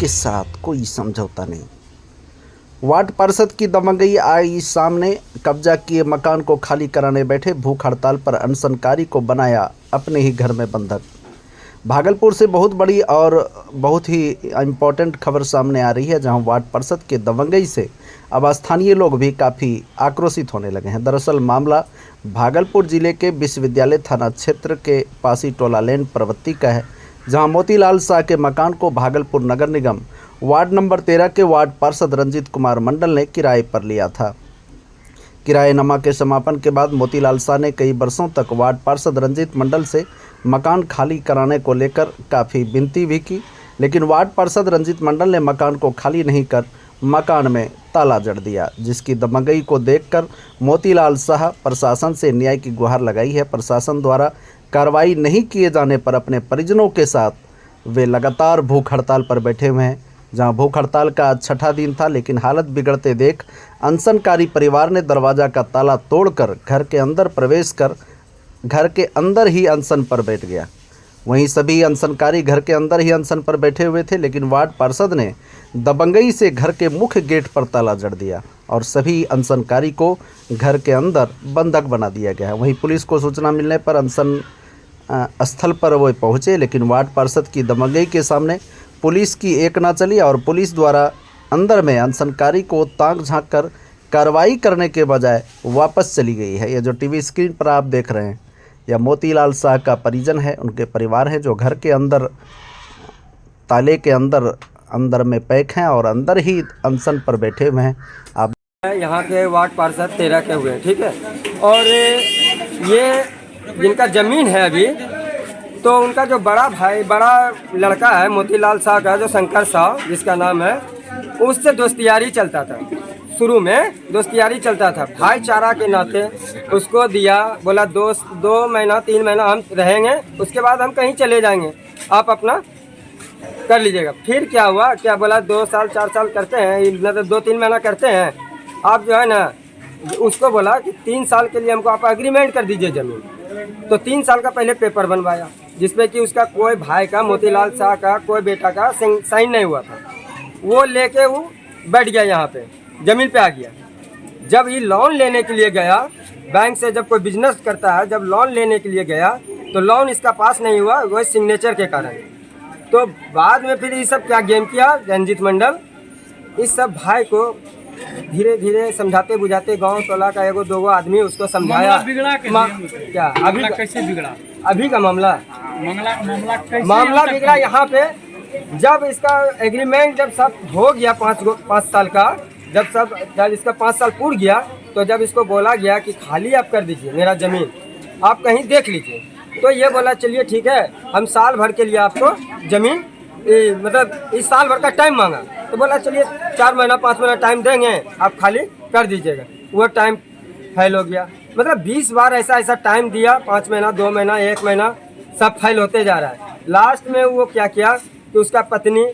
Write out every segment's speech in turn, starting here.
के साथ कोई समझौता नहीं। वार्ड पार्षद की दबंगई आई सामने। कब्जा किए मकान को खाली कराने बैठे भूख हड़ताल पर अनशनकारी को बनाया अपने ही घर में बंधक। भागलपुर से बहुत बड़ी और बहुत ही इम्पोर्टेंट खबर सामने आ रही है, जहां वार्ड पार्षद के दबंगई से अब स्थानीय लोग भी काफ़ी आक्रोशित होने लगे हैं। दरअसल मामला भागलपुर जिले के विश्वविद्यालय थाना क्षेत्र के पासी टोला लेन प्रवृत्ति का है, जहां मोतीलाल शाह के मकान को भागलपुर नगर निगम वार्ड नंबर 13 के वार्ड पार्षद रंजीत कुमार मंडल ने किराए पर लिया था। किराएनामा के समापन के बाद मोतीलाल शाह ने कई वर्षों तक वार्ड पार्षद रंजीत मंडल से मकान खाली कराने को लेकर काफ़ी विनती भी की, लेकिन वार्ड पार्षद रंजीत मंडल ने मकान को खाली नहीं कर मकान में ताला जड़ दिया, जिसकी दबंगई को देखकर मोतीलाल शाह प्रशासन से न्याय की गुहार लगाई है। प्रशासन द्वारा कार्रवाई नहीं किए जाने पर अपने परिजनों के साथ वे लगातार भूख हड़ताल पर बैठे हुए हैं। जहां भूख हड़ताल का आज छठा दिन था, लेकिन हालत बिगड़ते देख अनशनकारी परिवार ने दरवाज़ा का ताला तोड़कर घर के अंदर प्रवेश कर घर के अंदर ही अनशन पर बैठ गया। वहीं सभी अनशनकारी घर के अंदर ही अनशन पर बैठे हुए थे, लेकिन वार्ड पार्षद ने दबंगई से घर के मुख्य गेट पर ताला जड़ दिया और सभी अनशनकारी को घर के अंदर बंधक बना दिया गया है। वहीं पुलिस को सूचना मिलने पर अनशन स्थल पर वो पहुंचे, लेकिन वार्ड पार्षद की दबंगई के सामने पुलिस की एक ना चली और पुलिस द्वारा अंदर में अनशनकारी को ताक झांक कर कार्रवाई करने के बजाय वापस चली गई है। ये जो टीवी स्क्रीन पर आप देख रहे हैं, यह मोतीलाल शाह का परिजन है, उनके परिवार है, जो घर के अंदर ताले के अंदर में पैक हैं और अंदर ही अनशन पर बैठे हुए हैं। आप यहाँ के वार्ड पार्षद 13 के हुए, ठीक है। और ये जिनका ज़मीन है अभी, तो उनका जो बड़ा लड़का है मोतीलाल शाह का, जो शंकर शाह जिसका नाम है, उससे दोस्तियारी चलता था। शुरू में दोस्तियारी चलता था, भाईचारा के नाते उसको दिया, बोला 2 महीना 3 महीना हम रहेंगे, उसके बाद हम कहीं चले जाएंगे, आप अपना कर लीजिएगा। फिर क्या हुआ, क्या बोला 2 साल 4 साल करते हैं, मतलब 2-3 महीना करते हैं, आप जो है ना, उसको बोला कि 3 साल के लिए हमको आप एग्रीमेंट कर दीजिए ज़मीन। तो 3 साल का पहले पेपर बनवाया, जिसमें कि उसका कोई भाई का, मोतीलाल शाह का कोई बेटा का साइन नहीं हुआ था। वो लेके वो बैठ गया, यहाँ पे ज़मीन पे आ गया। जब ये लोन लेने के लिए गया, बैंक से जब कोई बिजनेस करता है, जब लोन लेने के लिए गया तो लोन इसका पास नहीं हुआ, वो सिग्नेचर के कारण। तो बाद में फिर ये सब क्या गेम किया रंजीत मंडल, इस सब भाई को धीरे धीरे समझाते बुझाते गांव टोला का 1-2 आदमी उसको समझाया। क्या अभी कैसे बिगड़ा? अभी का मामला बिगड़ा यहाँ पे। जब इसका एग्रीमेंट जब सब हो गया 5 साल का, जब इसका 5 साल पूर गया, तो जब इसको बोला गया कि खाली आप कर दीजिए मेरा ज़मीन, आप कहीं देख लीजिए, तो ये बोला चलिए ठीक है, हम साल भर के लिए आपको ज़मीन मतलब इस साल भर का टाइम मांगा, तो बोला चलिए 4 महीना 5 महीना टाइम देंगे, आप खाली कर दीजिएगा। वो टाइम फेल हो गया, मतलब 20 बार ऐसा टाइम दिया, 5 महीना 2 महीना 1 महीना, सब फेल होते जा रहा है। लास्ट में वो क्या किया कि उसका पत्नी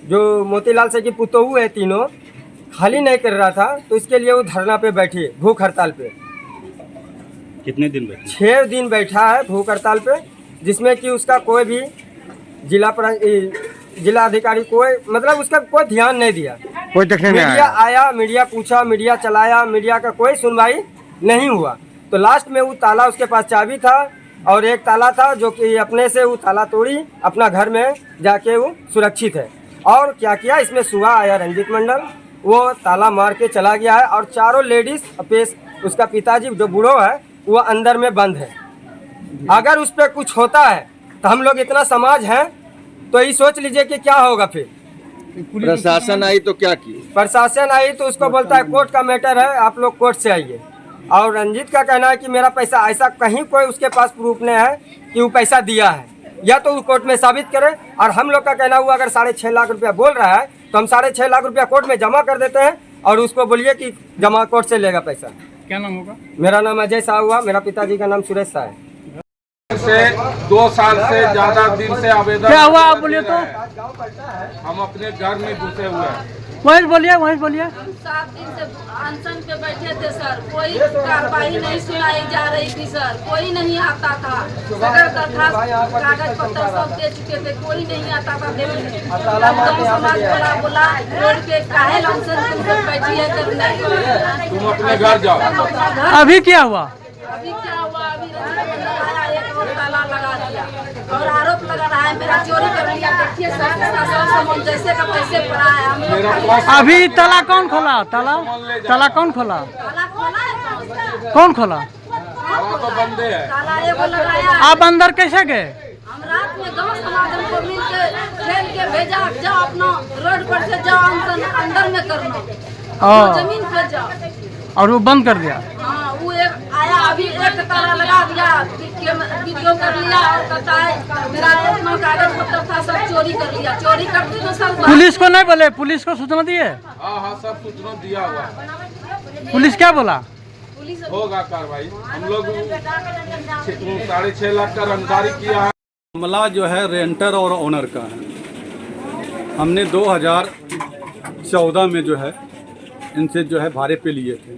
जो मोतीलाल शाह की पुतोहू है, तीनों खाली नहीं कर रहा था, तो इसके लिए वो धरना पे बैठी, भूख हड़ताल पे। कितने दिन बैठे? 6 दिन बैठा है भूख हड़ताल पे, जिसमें कि उसका कोई भी जिला अधिकारी कोई, मतलब उसका कोई ध्यान नहीं दिया। कोई देखने नहीं मीडिया आया, मीडिया पूछा, मीडिया चलाया, मीडिया का कोई सुनवाई नहीं हुआ। तो लास्ट में वो ताला, उसके पास चाबी था और एक ताला था जो कि अपने से वो ताला तोड़ी, अपना घर में जाके वो सुरक्षित है। और क्या किया, इसमें सुबह आया रंजीत मंडल, वो ताला मार के चला गया है और चारों लेडीज, उसका पिताजी जो बूढ़ो है वो अंदर में बंद है। अगर उस पर कुछ होता है तो हम लोग इतना समाज हैं, तो ये सोच लीजिए कि क्या होगा। फिर प्रशासन आई तो क्या की? प्रशासन आई तो उसको बोलता है कोर्ट का मैटर है, आप लोग कोर्ट से आइए। और रंजीत का कहना है कि मेरा पैसा, ऐसा कहीं कोई उसके पास प्रूफ नहीं है कि वो पैसा दिया है, या तो वो कोर्ट में साबित करे। और हम लोग का कहना हुआ अगर 6.5 लाख रुपया बोल रहा है तो हम 6.5 लाख रुपया कोर्ट में जमा कर देते हैं और उसको बोलिए कि जमा कोर्ट से लेगा पैसा। क्या नाम होगा? मेरा नाम अजय शाह हुआ, मेरा पिताजी का नाम सुरेश शाह है। से 2 साल से ज्यादा दिन से आवेदन क्या हुआ आप बोलिए तो? हम अपने घर में घुसे हुए हैं, वहीं बोलिए वहीं बोलिए। हम 7 दिन से अनशन पे बैठे थे सर, कोई कार्रवाई नहीं सुनाई जा रही थी सर, कोई नहीं आता था। सदर दरखास्त कागज पत्र सब दे चुके थे, कोई नहीं आता था देखने। गाँव समाज बड़ा बोला रोड पे काहे अनशन तुम बैठी है करने, तुम अपने घर जाओ। अभी क्या हुआ? अभी क्या हुआ, अभी लगाया एक और ताला लगा दिया और आरोप लगा रहा है मेरा चोरी कर लिया। देखिए सर इसका सब सामान जैसे का पैसे पड़ा है। हम लोग अभी ताला कौन खोला? ताला ताला कौन खोला? ताला खोला है, कौन खोला? तो बंदे है। ताला एगो लगाया। आप अंदर कैसे गए? हम रात में गाँव समाज को मिल के खेल के भेजा, जाओ अपना रोड पर से जाओ अंदर में करना, हाँ। जमीन पे जाओ। और वो बंद कर दिया? हाँ, वो एक आया अभी एक ताला लगा दिया, वीडियो कर लिया और कहता है मेरा इतना कागज पत्र था सब चोरी कर लिया। चोरी करते तो सब पुलिस को नहीं बोले? पुलिस को सूचना दिए? हाँ हाँ सब सूचना दिया हुआ है। पुलिस क्या बोला? पुलिस होगा कार्रवाई। हम लोग 6.5 लाख का रंगदारी किया है। मामला जो है रेंटर और ओनर का है। हमने 2014 में जो है इनसे जो है भाड़े पे लिए थे।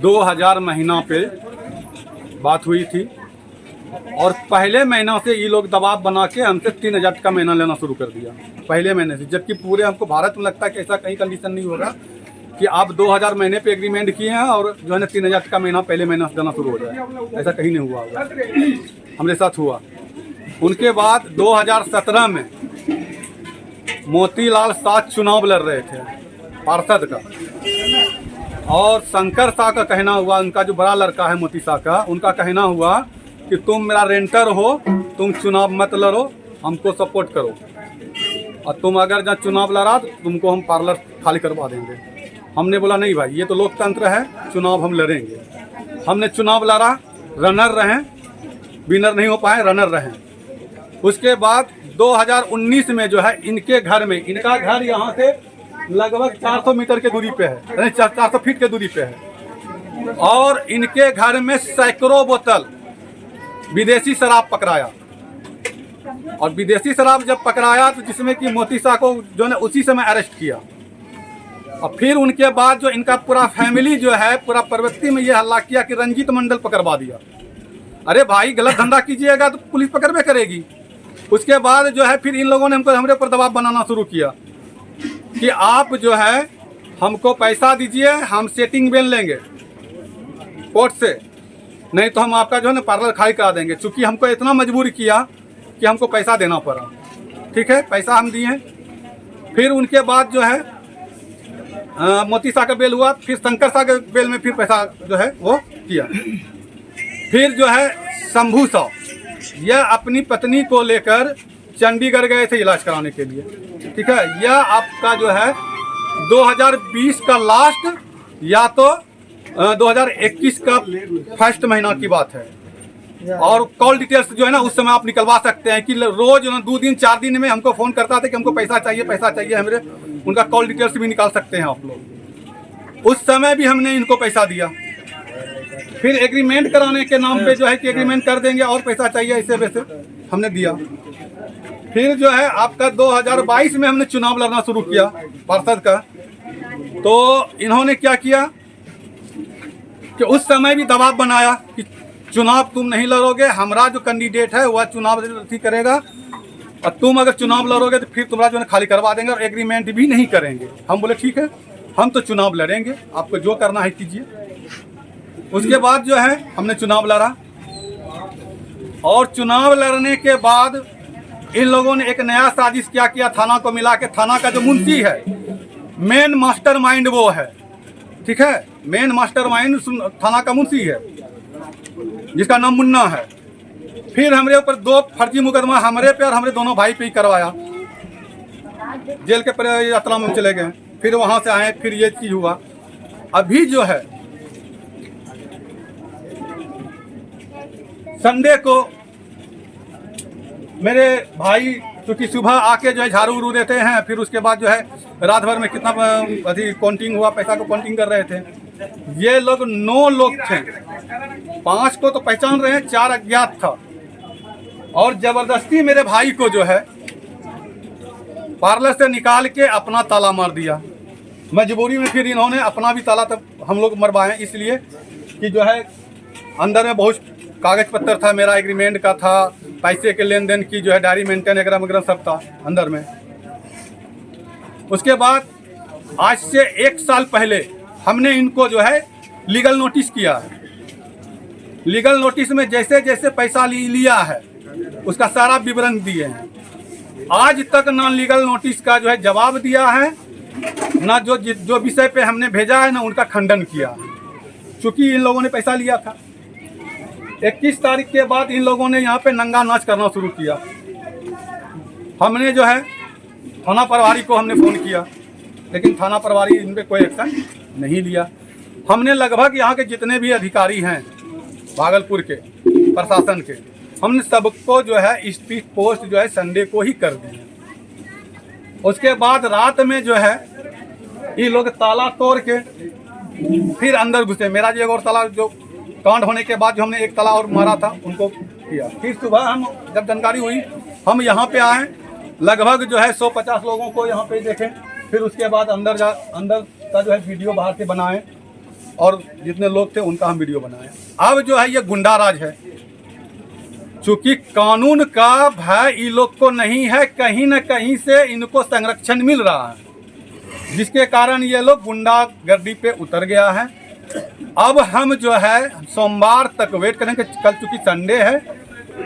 2000 महीना पे बात हुई थी और पहले महीना से ये लोग दबाव बना के हमसे 3000 का महीना लेना शुरू कर दिया पहले महीने से। जबकि पूरे हमको भारत में लगता है कि ऐसा कहीं कंडीशन नहीं होगा कि आप 2000 महीने पे एग्रीमेंट किए हैं और जो है ना 3000 का महीना पहले महीना से देना शुरू हो जाए। ऐसा कहीं नहीं हुआ होगा, हमारे साथ हुआ। उनके बाद 2017 में मोतीलाल साथ चुनाव लड़ रहे थे पार्षद का, और शंकर शाह का कहना हुआ, उनका जो बड़ा लड़का है मोती शाह का, उनका कहना हुआ कि तुम मेरा रेंटर हो, तुम चुनाव मत लड़ो, हमको सपोर्ट करो, और तुम अगर जहाँ चुनाव लड़ा तो तुमको हम पार्लर खाली करवा देंगे। हमने बोला नहीं भाई, ये तो लोकतंत्र है, चुनाव हम लड़ेंगे। हमने चुनाव लड़ा, रनर रहे, विनर नहीं हो पाए, रनर रहे। उसके बाद 2019 में जो है इनके घर में, इनका घर यहाँ से लगभग 400 मीटर के दूरी पे है, 400 फीट के दूरी पे है, और इनके घर में सैकड़ों बोतल विदेशी शराब पकड़ाया। और विदेशी शराब जब पकड़ाया तो जिसमें कि मोती शाह को जो है उसी समय अरेस्ट किया। और फिर उनके बाद जो इनका पूरा फैमिली जो है पूरा प्रवृत्ति में ये हल्ला किया कि रंजीत मंडल पकड़वा दिया। अरे भाई गलत धंधा कीजिएगा तो पुलिस पकड़वे करेगी। उसके बाद जो है फिर इन लोगों ने हमको हमारे ऊपर दबाव बनाना शुरू किया कि आप जो है हमको पैसा दीजिए, हम सेटिंग बेल लेंगे कोर्ट से, नहीं तो हम आपका जो है ना पार्लर खाली करा देंगे। चूँकि हमको इतना मजबूर किया कि हमको पैसा देना पड़ा। ठीक है, पैसा हम दिए। फिर उनके बाद जो है मोती शाह का बेल हुआ, फिर शंकर शाह के बेल में फिर पैसा जो है वो किया। फिर जो है शंभू शाह, यह अपनी पत्नी को लेकर चंडीगढ़ गए थे इलाज कराने के लिए। ठीक है, यह आपका जो है 2020 का लास्ट या तो 2021 का फर्स्ट महीना की बात है। और कॉल डिटेल्स जो है ना उस समय आप निकलवा सकते हैं कि रोज 2 दिन 4 दिन में हमको फ़ोन करता था कि हमको पैसा चाहिए हमारे, उनका कॉल डिटेल्स भी निकाल सकते हैं आप लोग। उस समय भी हमने इनको पैसा दिया। फिर एग्रीमेंट कराने के नाम पे जो है कि एग्रीमेंट कर देंगे और पैसा चाहिए, ऐसे वैसे हमने दिया। फिर जो है आपका 2022 में हमने चुनाव लड़ना शुरू किया पार्षद का। तो इन्होंने क्या किया कि उस समय भी दबाव बनाया कि चुनाव तुम नहीं लड़ोगे, हमारा जो कैंडिडेट है वह चुनाव ठीक करेगा, और तुम अगर चुनाव लड़ोगे तो फिर तुम्हारा जो है खाली करवा देंगे और एग्रीमेंट भी नहीं करेंगे। हम बोले ठीक है, हम तो चुनाव लड़ेंगे, आपको जो करना है कीजिए। उसके बाद जो है हमने चुनाव लड़ा, और चुनाव लड़ने के बाद इन लोगों ने एक नया साजिश क्या किया, थाना को मिला के, थाना का जो मुंशी है, मेन मास्टरमाइंड वो है। ठीक है, मेन मास्टरमाइंड थाना का मुंशी है जिसका नाम मुन्ना है। फिर हमारे ऊपर 2 फर्जी मुकदमा हमारे पे और हमारे दोनों भाई पे ही करवाया। जेल के पर यात्रा में चले गए, फिर वहां से आए, फिर ये चीज हुआ। अभी जो है संडे को मेरे भाई क्योंकि सुबह आके जो है झाड़ू उड़ू देते हैं, फिर उसके बाद जो है रात भर में कितना अभी काउंटिंग हुआ, पैसा को काउंटिंग कर रहे थे। ये लोग 9 लोग थे, 5 को तो पहचान रहे हैं, 4 अज्ञात था। और जबरदस्ती मेरे भाई को जो है पार्लर से निकाल के अपना ताला मार दिया। मजबूरी में फिर इन्होंने अपना भी ताला तब हम लोग मरवाए, इसलिए कि जो है अंदर में बहुत कागज पत्तर था, मेरा एग्रीमेंट का था, पैसे के लेन देन की जो है डायरी मेंटेन वगैरह वगैरह सब था अंदर में। उसके बाद आज से 1 साल पहले हमने इनको जो है लीगल नोटिस किया है। लीगल नोटिस में जैसे जैसे पैसा लिया है उसका सारा विवरण दिए हैं। आज तक ना लीगल नोटिस का जो है जवाब दिया है, ना जो विषय पे हमने भेजा है ना उनका खंडन किया है। चूँकि इन लोगों ने पैसा लिया था, 21 तारीख के बाद इन लोगों ने यहाँ पे नंगा नाच करना शुरू किया। हमने जो है थाना प्रभारी को हमने फ़ोन किया, लेकिन थाना प्रभारी इन पे कोई एक्शन नहीं लिया। हमने लगभग यहाँ के जितने भी अधिकारी हैं भागलपुर के प्रशासन के, हमने सबको जो है स्पीड पोस्ट जो है संडे को ही कर दी। उसके बाद रात में जो है ये लोग ताला तोड़ के फिर अंदर घुसे। मेरा जो एक और ताला जो कांड होने के बाद जो हमने एक ताला और मारा था उनको किया। फिर सुबह हम जब जानकारी हुई हम यहाँ पे आए, लगभग जो है 150 लोगों को यहाँ पे देखें। फिर उसके बाद अंदर का जो है वीडियो बाहर से बनाए और जितने लोग थे उनका हम वीडियो बनाए। अब जो है ये गुंडा राज है, चूँकि कानून का भय इन लोग को नहीं है, कहीं न कहीं से इनको संरक्षण मिल रहा है, जिसके कारण ये लोग गुंडागर्दी पे उतर गया है। अब हम जो है सोमवार तक वेट करेंगे, कल चूँकि संडे है,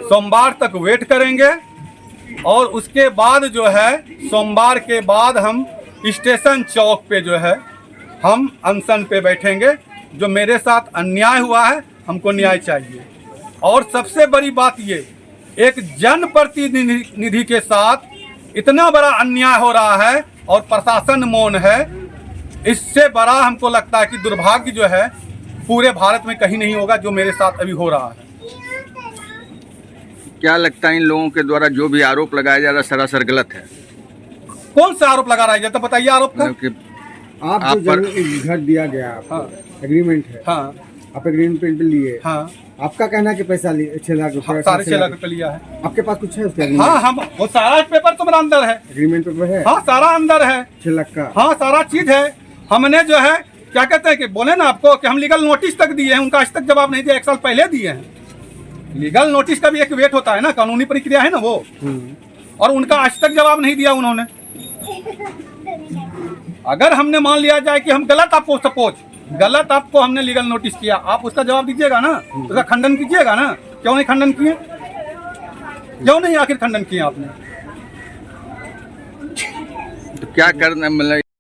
सोमवार तक वेट करेंगे और उसके बाद जो है सोमवार के बाद हम स्टेशन चौक पे जो है हम अनशन पे बैठेंगे। जो मेरे साथ अन्याय हुआ है हमको न्याय चाहिए। और सबसे बड़ी बात ये, एक जनप्रतिनिधि के साथ इतना बड़ा अन्याय हो रहा है और प्रशासन मौन है, इससे बड़ा हमको लगता है कि दुर्भाग्य जो है पूरे भारत में कहीं नहीं होगा जो मेरे साथ अभी हो रहा है। क्या लगता है इन लोगों के द्वारा जो भी आरोप लगाया जा रहा है सरासर गलत है? कौन सा आरोप लगा रहा है, तो बताइए आरोप का। मतलब कि आप आप जो पर घर दिया गया आपको, एग्रीमेंट है, हाँ आप एग्रीमेंट पे लिए, हाँ आपका कहना है कि पैसा 6 लाख रुपए, साढ़े 6 लाख रुपये लिया है। आपके पास कुछ है उसके हाँ हम वो सारा पेपर तो मेरा अंदर है, एग्रीमेंट पेपर है? हाँ सारा अंदर है, 6 लाख का। हाँ सारा चीज है। हमने जो है क्या कहते हैं कि बोले ना आपको कि हम लीगल नोटिस तक दिए हैं, उनका आज तक जवाब नहीं दिया। 1 साल पहले दिए हैं। लीगल नोटिस का भी एक वेट होता है ना, कानूनी प्रक्रिया है ना वो, और उनका आज तक जवाब नहीं दिया उन्होंने। अगर हमने मान लिया जाए कि हम गलत, आपको सपोज गलत आपको हमने लीगल नोटिस किया, आप उसका जवाब दीजिएगा ना, उसका खंडन कीजिएगा ना। क्यों नहीं खंडन किए, क्यों नहीं आखिर खंडन किए आपने? तो क्या करना, मतलब